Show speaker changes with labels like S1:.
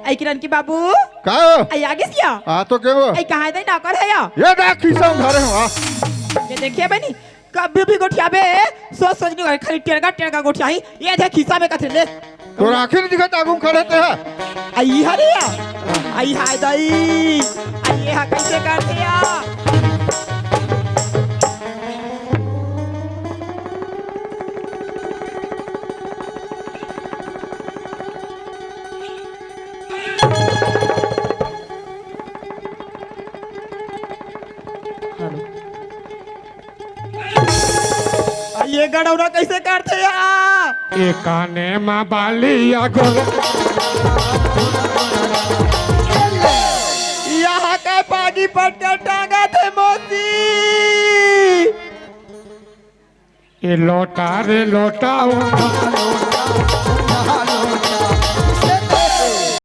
S1: आई किरण की बाबू
S2: का
S1: आई आगे सिया
S2: आ तो के वो
S1: आई कहाँ दे ना कर है या
S2: ये देख खिसा धरे हो
S1: ये देखिए बनी कभी भी गोठिया बे सोच नहीं खाली टेरगा गोठिया ही ये देख खिसा में कथे ले
S2: तो आखिर दिखत आगू खड़े ते है
S1: आई हरे या आई हाय दाई आई ये कैसे करते या ये गड़ौरा कैसे करते या
S3: ये काने माँ बालिया गोल
S1: यहाँ का पानी पटकर टांगा थे मोती
S3: ये लोटा रे लोटा